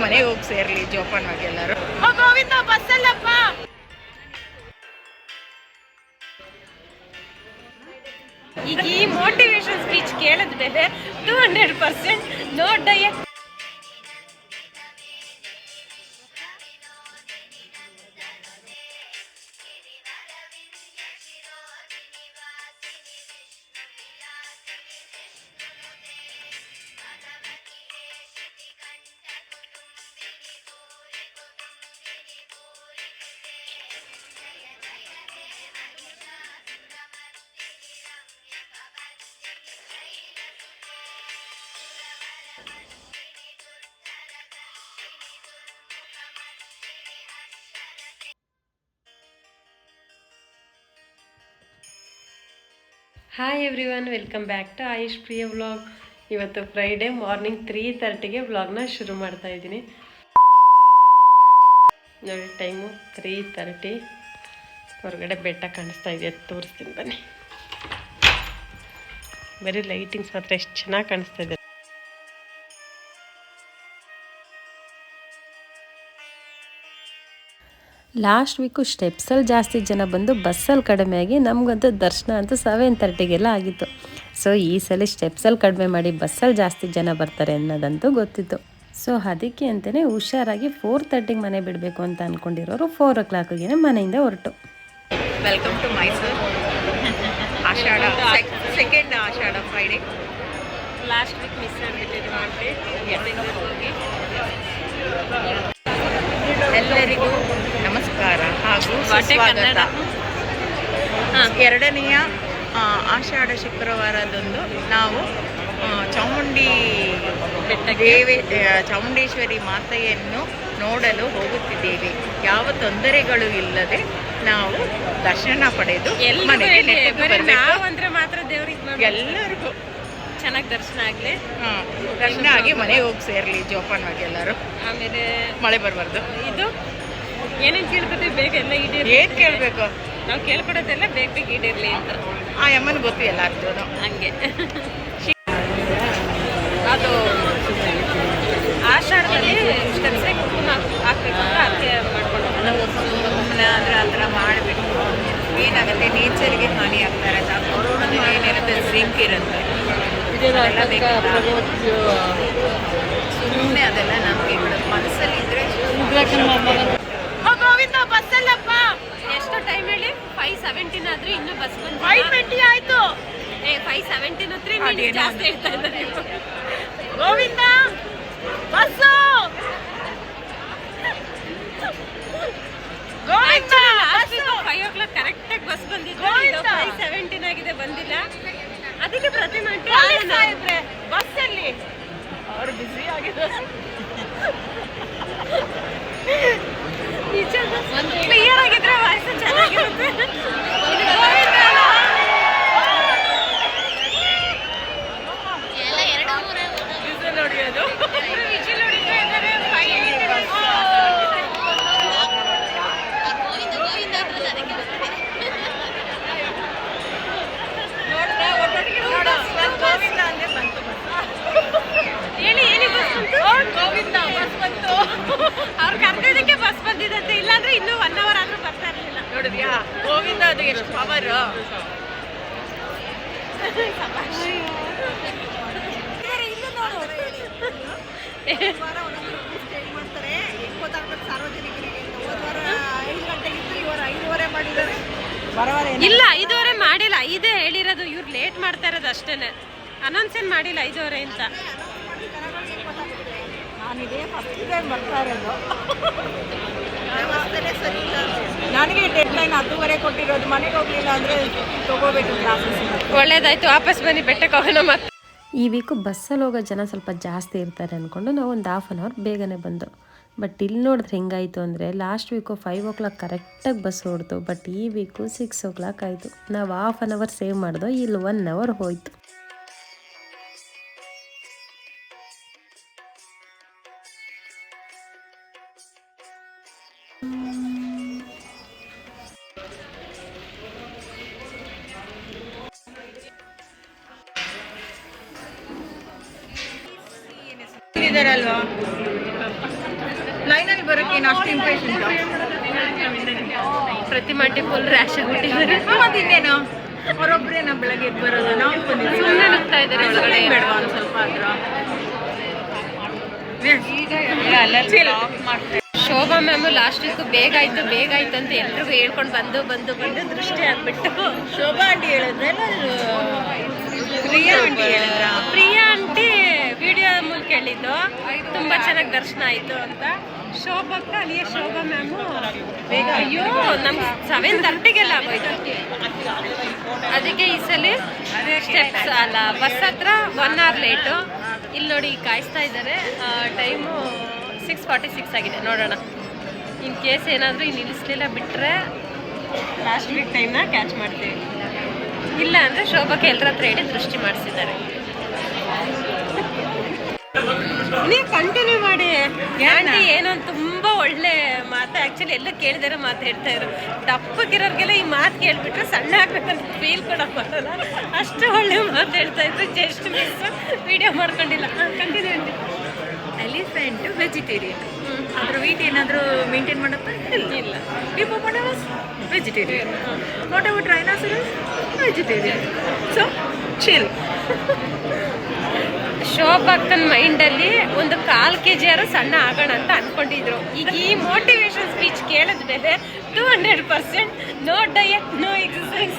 ಮನೆಗೆ ಹೋಗಿ ಸೇರ್ಲಿ ಜೋಪಾನವಾಗಿ ಎಲ್ಲರೂ. ಗೋವಿಂದ ಬಸ್ಸಲ್ಲಪ್ಪ. ಈಗ ಈ ಮೋಟಿವೇಶನ್ ಸ್ಪೀಚ್ ಕೇಳಿದ್ಮೇಲೆ 200% no diet. Hi everyone, welcome back to Ayush Priya vlog. ಇವತ್ತು ಫ್ರೈಡೇ ಮಾರ್ನಿಂಗ್ 3:30ಗೆ ವ್ಲಾಗ್ನ ಶುರು ಮಾಡ್ತಾ ಇದ್ದೀನಿ. ನೋಡಿ ಟೈಮು 3:30. ಹೊರಗಡೆ ಬೆಟ್ಟ ಕಾಣಿಸ್ತಾ ಇದೆ, ತೋರಿಸ್ತೀನಿ ಬನ್ನಿ. ಬರೀ ಲೈಟಿಂಗ್ಸ್ ಮಾತ್ರ ಎಷ್ಟು ಚೆನ್ನಾಗಿ ಕಾಣಿಸ್ತಾ ಇದೆ. ಲಾಸ್ಟ್ ವೀಕು ಸ್ಟೆಪ್ಸಲ್ಲಿ ಜಾಸ್ತಿ ಜನ ಬಂದು ಬಸ್ಸಲ್ಲಿ ಕಡಿಮೆ ಆಗಿ ನಮಗಂತೂ ದರ್ಶನ ಅಂತೂ 7:30ಗೆಲ್ಲ ಆಗಿತ್ತು. ಸೊ ಈ ಸಲ ಸ್ಟೆಪ್ಸಲ್ಲಿ ಕಡಿಮೆ ಮಾಡಿ ಬಸ್ಸಲ್ಲಿ ಜಾಸ್ತಿ ಜನ ಬರ್ತಾರೆ ಅನ್ನೋದಂತೂ ಗೊತ್ತಿತ್ತು. ಸೊ ಅದಕ್ಕೆ ಅಂತಲೇ ಹುಷಾರಾಗಿ 4:30ಗೆ ಮನೆ ಬಿಡಬೇಕು ಅಂತ ಅಂದ್ಕೊಂಡಿರೋರು 4 o'clockಗೆ ಮನೆಯಿಂದ ಹೊರಟು. Welcome to Mysuru. Ashadha second Ashadha Friday. Last week miss ಆಗಿಬಿಟ್ಟಿದ್ದು ಹೋಗಿ. ಎಲ್ಲರಿಗೂ ನಮಸ್ಕಾರ ಹಾಗೂ ಸ್ವಾಗತ. ಎರಡನೆಯ ಆಷಾಢ ಶುಕ್ರವಾರದಂದು ನಾವು ಚಾಮುಂಡೇಶ್ವರಿ ಮಾತೆಯನ್ನು ನೋಡಲು ಹೋಗುತ್ತಿದ್ದೇವೆ. ಯಾವ ತೊಂದರೆಗಳು ಇಲ್ಲದೆ ನಾವು ದರ್ಶನ ಪಡೆದು ಮನೆಗೆ ಮಾತ್ರ ದೇವ್ರಿಗೆ ಎಲ್ಲರಿಗೂ ಚೆನ್ನಾಗಿ ದರ್ಶನ ಆಗಲಿ. ದರ್ಶನ ಆಗಿ ಮನೆಗೆ ಹೋಗಿ ಸೇರ್ಲಿ ಜೋಪಾನವಾಗಿ ಎಲ್ಲರೂ. ಆಮೇಲೆ ಮಳೆ ಬರಬಾರ್ದು. ಇದು ಏನೇನು ಕೇಳ್ಕೊತೀವಿ ಬೇಗ ಎಲ್ಲ ಈಡೇರಿ. ಏನು ಕೇಳಬೇಕು? ನಾವು ಕೇಳ್ಕೊಡೋದೆಲ್ಲ ಬೇಗ ಈಡೇರಲಿ ಅಂತ ಆ ಅಮ್ಮನ ಗೊತ್ತು ಎಲ್ಲಾರ್ದು. ಹಂಗೆ ಅದು ಆಷಾಢದಲ್ಲಿ ಸ್ಟೆಪ್ಸಿಗೆ ಕುಂಕುಮ ಹಾಕ್ಬೇಕು ಅಂತ ಅರ್ಕೆ ಮಾಡ್ಕೊಂಡು ಸುಮ್ಮನೆ ಆದರೆ ಆ ಥರ ಮಾಡಿಬಿಟ್ಟು ಏನಾಗುತ್ತೆ, ನೇಚರ್ಗೆ ಹಾನಿ ಆಗ್ತಾರೆ. ಆಮೇಲೆ ಏನಿರುತ್ತೆ, ಜಿಂಕ್ ಇರುತ್ತೆ, ಸುಮ್ಮನೆ ಅದೆಲ್ಲ ನಮಗೆ ಮನಸ್ಸಲ್ಲಿ ಇದ್ರೆ. ಗೋವಿಂದ ಬಸ್ಸಲ್ಲಪ್ಪ. ಎಷ್ಟು ಟೈಮ್ ಹೇಳಿ? 5:17 ಆದ್ರೆ ಇನ್ನೂ ಬಸ್ ಬಂದು 5:20 ಆಯ್ತು. 5:17 3 ಮಿನಿಟ್ಸ್ ಜಾಸ್ತಿ ಹೇಳ್ತಾ ಇದ್ದಾರೆ. ಗೋವಿಂದ ಬಸ್ಸು. ಗೋವಿಂದ 5 o'clock ಕರೆಕ್ಟಾಗಿ ಬಸ್ ಬಂದಿದ್ದು. 5:17 ಆಗಿದೆ, ಬಂದಿಲ್ಲ. ಅದಕ್ಕೆ ಪ್ರತಿಮೆ ಬಸ್ಸಲ್ಲಿ ಅವರು ಬ್ಯುಸಿ ಆಗಿದ್ದಾರೆ. ಕ್ಲಿಯರ್ ಆಗಿದ್ರೆ ವಾಯ್ಸ್ ಚೆನ್ನಾಗಿರುತ್ತೆ. ನೋಡಿಯೋದು ಹೇಳಿ ಏನಿಗೆ ಬಸ್ ಬಂತು? ಗೋವಿಂದ ಬಸ್ ಬಂತು. ಅವ್ರು ಕರ್ದಿದ್ದಕ್ಕೆ ಬಸ್ ಬಂದಿದಂತೆ, ಇಲ್ಲಾಂದ್ರೆ ಇನ್ನೂ 1 hour ಆದ್ರೂ ಬರ್ತಾ ಇರಲಿಲ್ಲ. ನೋಡಿದ್ಯಾ ಗೋವಿಂದ, ಅದು ಎಷ್ಟು ಪವರ್. ಇಲ್ಲ 5:15 ಮಾಡಿಲ್ಲ, 5 ಹೇಳಿರೋದು. ಇವ್ರು ಲೇಟ್ ಮಾಡ್ತಾ ಇರೋದು ಅಷ್ಟೇನೆ, ಅನೌನ್ಸ್ ಏನು ಮಾಡಿಲ್ಲ 5:15 ಅಂತ. ನನಗೆ ಡೆಡ್ಲೈನ್ 10:30 ಕೊಟ್ಟಿರೋದು. ಮನೆಗೆ ಹೋಗ್ಲಿಲ್ಲ ಅಂದರೆ ತಗೋಬೇಕು ಕ್ಲಾಸಸ್. ಒಳ್ಳೇದಾಯ್ತು, ವಾಪಸ್ ಬನ್ನಿ, ಬೆಟ್ಟಕ್ಕೆ ಹೋಗೋಣ. ಮತ್ತೆ ಈ ವೀಕು ಬಸ್ಸಲ್ಲಿ ಹೋಗೋ ಜನ ಸ್ವಲ್ಪ ಜಾಸ್ತಿ ಇರ್ತಾರೆ ಅಂದ್ಕೊಂಡು ನಾವು ಒಂದು 1/2 hour ಬೇಗನೆ ಬಂದು. ಬಟ್ ಇಲ್ಲಿ ನೋಡಿದ್ರೆ ಹೆಂಗಾಯಿತು ಅಂದರೆ ಲಾಸ್ಟ್ ವೀಕು 5 o'clock ಕರೆಕ್ಟಾಗಿ ಬಸ್ ಹೊಡ್ತು. ಬಟ್ ಈ ವೀಕು 6 o'clock ಆಯಿತು. ನಾವು 1/2 hour ಸೇವ್ ಮಾಡಿದೋ, ಇಲ್ಲಿ 1 hour ಹೋಯಿತು. ಬಂದಿದ್ದಾರಲ್ವಾ ಲೈನಲ್ಲಿ ಬರೋಕ್ಕೆ ಏನು ಅಷ್ಟು ಇಂಪ್ರೆಷನ್ ಪ್ರತಿಮಾಂಟಿ ಫುಲ್ ರ್ಯಾಶ್ ಆಗಿಬಿಟ್ಟಿದ್ದಾರೆ. ಮತ್ತಿನ್ನೇನು ಅವರೊಬ್ಬರೇನ ಬೆಳಗ್ಗೆ ಎದ್ದು ಬರೋದು ನಾವು ಸುಮ್ಮನೆ ನುಗ್ತಾ ಇದ್ದಾರೆ ಒಳಗಡೆ. ಬೇಡವಾ ಒಂದು ಸ್ವಲ್ಪ ಆದ್ರೂ ಮಾಡ್ತಾರೆ. ಶೋಭಾ ಮ್ಯಾಮು ಲಾಸ್ಟ್ ವೀಕು ಬೇಗ ಆಯ್ತು ಅಂತ ಎಲ್ರಿಗೂ ಹೇಳ್ಕೊಂಡು ಬಂದು ದೃಷ್ಟಿ ಆಗ್ಬಿಟ್ಟು ಶೋಭಾ ಆಂಟಿ ಹೇಳಿದ್ರೆ ಪ್ರಿಯಾ ಆಂಟಿ ಹೇಳಿದ್ರ ಪ್ರಿಯಾ ಆಂಟಿ ವಿಡಿಯೋ ಮೂಲಕ ಹೇಳಿದ್ದು ತುಂಬ ಚೆನ್ನಾಗಿ ದರ್ಶನ ಆಯಿತು ಅಂತ. ಶೋಭಕ್ಕ ಅಲ್ಲಿಯೇ ಶೋಭಾ ಮ್ಯಾಮು ಬೇಗ ಅಯ್ಯೋ ನಮ್ಗೆ 7:30ಗೆಲ್ಲ ಆಗೋಯ್ತು. ಅದಕ್ಕೆ ಈ ಸಲ ಸ್ಟೆಪ್ಸ್ ಅಲ್ಲ ಬಸ್ ಹತ್ರ 1 hour ಲೇಟು. ಇಲ್ಲಿ ನೋಡಿ ಕಾಯಿಸ್ತಾ ಇದ್ದಾರೆ. ಟೈಮು 6:46 ಆಗಿದೆ. ನೋಡೋಣ ಇನ್ ಕೇಸ್ ಏನಾದರೂ ಇನ್ನು ನಿಲ್ಲಿಸ್ಲಿಲ್ಲ ಬಿಟ್ಟರೆ ಲಾಸ್ಟ್ ವೀಕ್ ಟೈಮ್ನ ಕ್ಯಾಚ್ ಮಾಡ್ತೀವಿ. ಇಲ್ಲ ಅಂದರೆ ಶೋಭಾಕ್ಕೆ ಎಲ್ಲರ ಹತ್ರ ಹೇಳಿ ದೃಷ್ಟಿ ಮಾಡಿಸಿದ್ದಾರೆ. ನೀವು ಕಂಟಿನ್ಯೂ ಮಾಡಿ. ಆಂಟಿ ಏನೋ ತುಂಬ ಒಳ್ಳೆ ಮಾತು. ಆ್ಯಕ್ಚುಲಿ ಎಲ್ಲ ಕೇಳಿದಾರೆ ಮಾತು ಹೇಳ್ತಾ ಇದ್ರು. ದಪ್ಪಗಿರೋರಿಗೆಲ್ಲ ಈ ಮಾತು ಕೇಳಿಬಿಟ್ರೆ ಸಣ್ಣ ಆಗ್ಬೇಕಂತ ಫೀಲ್ ಕೂಡ ಬರಲ್ಲ. ಅಷ್ಟು ಒಳ್ಳೆ ಮಾತು ಹೇಳ್ತಾ ಇದ್ರು. ಜಸ್ಟ್ ಮಿಸ್ ವಿಡಿಯೋ ಮಾಡ್ಕೊಂಡಿಲ್ಲ. Continue aunty. ಎಲಿಫೆಂಟ್ ವೆಜಿಟೇರಿಯನ್, ಅದ್ರ ವೆಯ್ಟ್ ಏನಾದರೂ ಮೇಂಟೈನ್ ಮಾಡುತ್ತಾ? ಇಲ್ಲ. Hippopotamus vegetarian, what about rhinoceros vegetarian. So chill. ಶೋಭಕ್ಕನ ಮೈಂಡಲ್ಲಿ ಒಂದು 1/4 kg ಯಾರು ಸಣ್ಣ ಆಗೋಣ ಅಂತ ಅನ್ಕೊಂಡಿದ್ರು. ಈಗ ಈ ಮೋಟಿವೇಶನ್ ಸ್ಪೀಚ್ ಕೇಳಿದ್ಮೇಲೆ 200% no diet no exercise.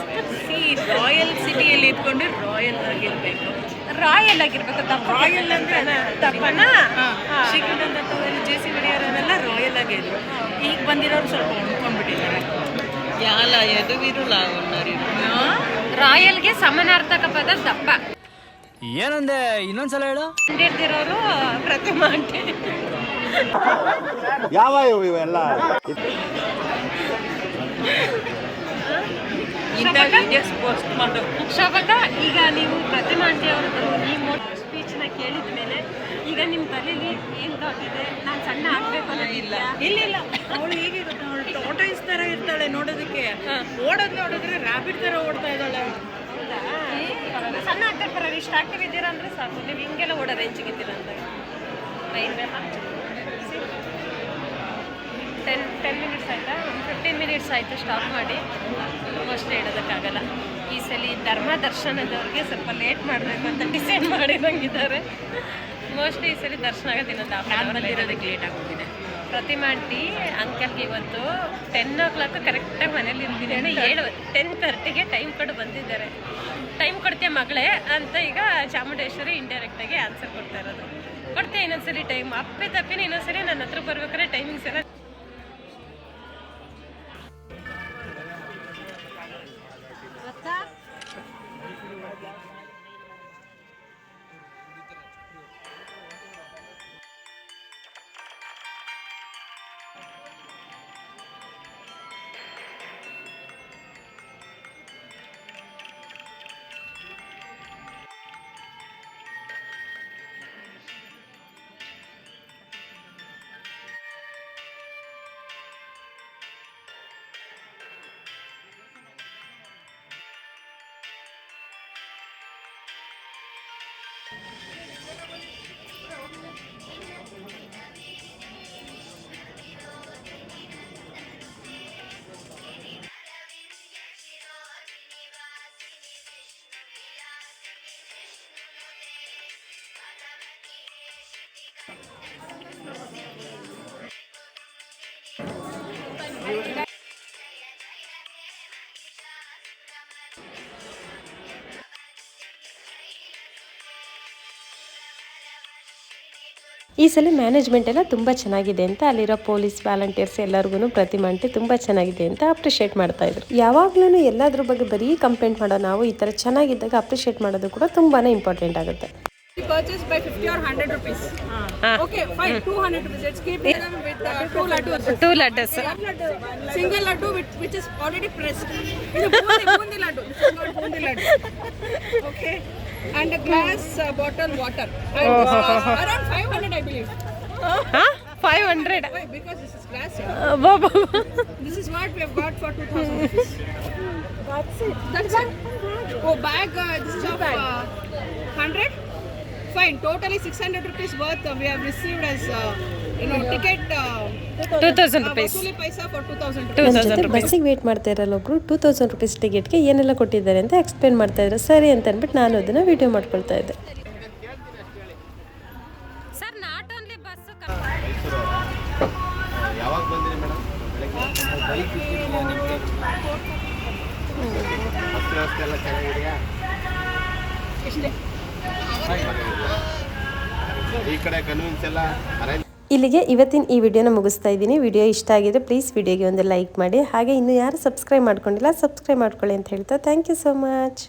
Royal ಸಿಟಿಯಲ್ಲಿ ಇದ್ಕೊಂಡು ರಾಯಲ್ ಆಗಿರ್ಬೇಕು. ರಾಯಲ್ ಆಗಿರ್ಬೇಕು. ರಾಯಲ್ ಅಂದ್ರೆ ದಪ್ಪನ ಶ್ರೀಕಂಠ ಜೆ.ಸಿ. ಹೊಡೆಯೋರೆಲ್ಲ ರಾಯಲ್ ಆಗಿದ್ರು. ಈಗ ಬಂದಿರೋರು ಸ್ವಲ್ಪ ಉಣ್ಕೊಂಡ್ಬಿಟ್ಟಿದ್ದಾರೆ. ಯಾಲ ಎದುವಿರುಲ್ಲ ರಾಯಲ್ಗೆ ಸಮಾನಾರ್ಥಕ ಪದ ದಪ್ಪ. ಏನಂದೆ ಇನ್ನೊಂದ್ಸಲ ಹೇಳು. ಕಂಡಿಡ್ದಿರೋರು ಪ್ರತಿಮಾ ಆಂಟಿ. ಯಾವ ಇವೆಲ್ಲ ಪೋಸ್ಟ್ ಮಾಡು. ಶೋಭಕ್ಕ, ಈಗ ನೀವು ಪ್ರತಿಮಾ ಆಂಟಿ ಅವ್ರದ್ದು ಈ ಸ್ಪೀಚ್ನ ಕೇಳಿದ ಮೇಲೆ ಈಗ ನಿಮ್ಮ ತಲೆಯಲ್ಲಿ ಏನು ತೋಟಿದೆ? ನಾನು ಸಣ್ಣ ಆಗಬೇಕು ಅನ್ನೋದು ಇಲ್ಲ. ಇಲ್ಲ ಅವಳು ಹೇಗಿರುತ್ತೆ, ಅವಳು ಟಾಟಾಯಿಸ್ ಥರ ಇರ್ತಾಳೆ ನೋಡೋದಕ್ಕೆ. ಓಡೋದು ನೋಡಿದ್ರೆ ರ್ಯಾಬಿಟ್ ಥರ ಓಡ್ತಾ ಇದ್ದಾಳೆ. ಸಣ್ಣ ಆಗ್ತಾರೆ ಬರೋದು. ಇಷ್ಟು ಆಕ್ಟಿವ್ ಇದ್ದೀರಾ ಅಂದರೆ ಸಾಕು. ನೀವು ಹಿಂಗೆಲ್ಲ ಓಡೋ ರೇಂಜಿಗಿದ್ದೀರಾ ಅಂತ. 10 ಮಿನಿಟ್ಸ್ ಆಯಿತಾ? 15 ಮಿನಿಟ್ಸ್ ಆಯಿತು ಸ್ಟಾಪ್ ಮಾಡಿ. ಅಷ್ಟೇ ಹೇಳೋದಕ್ಕಾಗಲ್ಲ. ಈ ಸಲ ಧರ್ಮ ದರ್ಶನದವ್ರಿಗೆ ಸ್ವಲ್ಪ ಲೇಟ್ ಮಾಡಬೇಕು ಅಂತ ಡಿಸೈಡ್ ಮಾಡಿದಂಗಿದ್ದಾರೆ. ಮೋಸ್ಟ್ಲಿ ಈ ಸಲ ದರ್ಶನ ಆಗೋದು ಇನ್ನೊಂದು ಬಂದಿರೋದಕ್ಕೆ ಲೇಟ್ ಆಗೋಗಿದೆ. ಪ್ರತಿಮಾ ಆಂಟಿ ಅಂಕಲ್ಗೆ ಇವತ್ತು 10 o'clock ಕರೆಕ್ಟಾಗಿ ಮನೇಲಿ ಇರ್ತೀನಿ. 10:30ಗೆ ಟೈಮ್ ಕೊಡು ಬಂದಿದ್ದಾರೆ. ಟೈಮ್ ಕೊಡ್ತೀಯ ಮಗಳೇ ಅಂತ ಈಗ ಚಾಮುಂಡೇಶ್ವರಿ ಇಂಡೈರೆಕ್ಟಾಗಿ ಆನ್ಸರ್ ಕೊಡ್ತಾ ಇರೋದು. ಕೊಡ್ತೀಯ ಇನ್ನೊಂದ್ಸಲಿ ಟೈಮ್. ಅಪ್ಪೆ ತಪ್ಪಿನ ಇನ್ನೊಂದ್ಸಲಿ ನನ್ನ ಹತ್ರ ಬರ್ಬೇಕಾದ್ರೆ ಟೈಮಿಂಗ್ಸ್ ಎಲ್ಲ ಈ ಸಲ ಮ್ಯಾನೇಜ್ಮೆಂಟ್ ಎಲ್ಲ ತುಂಬ ಚೆನ್ನಾಗಿದೆ ಅಂತ ಅಲ್ಲಿರೋ ಪೊಲೀಸ್ ವಾಲಂಟಿಯರ್ಸ್ ಎಲ್ಲರಿಗೂ ಪ್ರತಿಮಾ ಆಂಟಿ ತುಂಬ ಚೆನ್ನಾಗಿದೆ ಅಂತ ಅಪ್ರಿಷಿಯೇಟ್ ಮಾಡ್ತಾ ಇದ್ರು. ಯಾವಾಗ್ಲೂ ಎಲ್ಲದ್ರ ಬಗ್ಗೆ ಬರೀ ಕಂಪ್ಲೇಂಟ್ ಮಾಡೋ ನಾವು ಈ ಥರ ಚೆನ್ನಾಗಿದ್ದಾಗ ಅಪ್ರಿಷಿಯೇಟ್ ಮಾಡೋದು ಕೂಡ ತುಂಬಾ ಇಂಪಾರ್ಟೆಂಟ್ ಆಗುತ್ತೆ. Purchased by 50 or 100 rupees. Okay, fine. 200 rupees. Let's keep them with 2 laddus. 2 laddus. Single laddu which is already pressed. This is bundi laddu. This is not bundi laddu. Okay. And a glass bottle water. Around 500 I believe. 500. Why? Because this is glass. Yeah. This is what we have got for 2000 rupees. That's it. Oh, bag. This is of 100. Fine. Totally 600 rupees worth we have received as ticket. 2000 rupees. Vasuli paisa for 2000 rupees. ನನ್ನ ಜೊತೆ ಬಸ್ಸಿಗೆ wait ಮಾಡ್ತಾ ಇರಲ್ಲ ಒಬ್ರು 2000 rupees ಟಿಕೆಟ್ಗೆ ಏನೆಲ್ಲ ಕೊಟ್ಟಿದ್ದಾರೆ ಅಂತ ಎಕ್ಸ್ಪ್ಲೇನ್ ಮಾಡ್ತಾ ಇದ್ರು. ಸರಿ ಅಂತ ಅಂದ್ಬಿಟ್ಟು ನಾನು ಅದನ್ನು ವಿಡಿಯೋ ಮಾಡ್ಕೊಳ್ತಾ ಇದ್ದೆ. ಸರ್ ನಾಟ್ ಓನ್ಲಿ ಬಸ್ ಯಾವಾಗ ಬಂದಿರಿ ಮೇಡಮ್? ಬೈಕ್ ಬಸ್ ವ್ಯವಸ್ಥೆ ಎಲ್ಲ ಚೆನ್ನಾಗಿದೆಯಾ? ಈ ಕಡೆ ಕನ್ವಿನ್ಸ್ ಎಲ್ಲ ಅರೇಂಜ್. ಇಲ್ಲಿಗೆ ಇವತ್ತಿನ ಈ ವಿಡಿಯೋನ ಮುಗಿಸ್ತಾ ಇದ್ದೀನಿ. ವಿಡಿಯೋ ಇಷ್ಟ ಆಗಿದ್ರೆ ಪ್ಲೀಸ್ ವಿಡಿಯೋಗೆ ಒಂದು ಲೈಕ್ ಮಾಡಿ. ಹಾಗೆ ಇನ್ನೂ ಯಾರು ಸಬ್ಸ್ಕ್ರೈಬ್ ಮಾಡ್ಕೊಂಡಿಲ್ಲ ಸಬ್ಸ್ಕ್ರೈಬ್ ಮಾಡ್ಕೊಳ್ಳಿ ಅಂತ ಹೇಳ್ತಾ ಥ್ಯಾಂಕ್ ಯು ಸೋ ಮಚ್.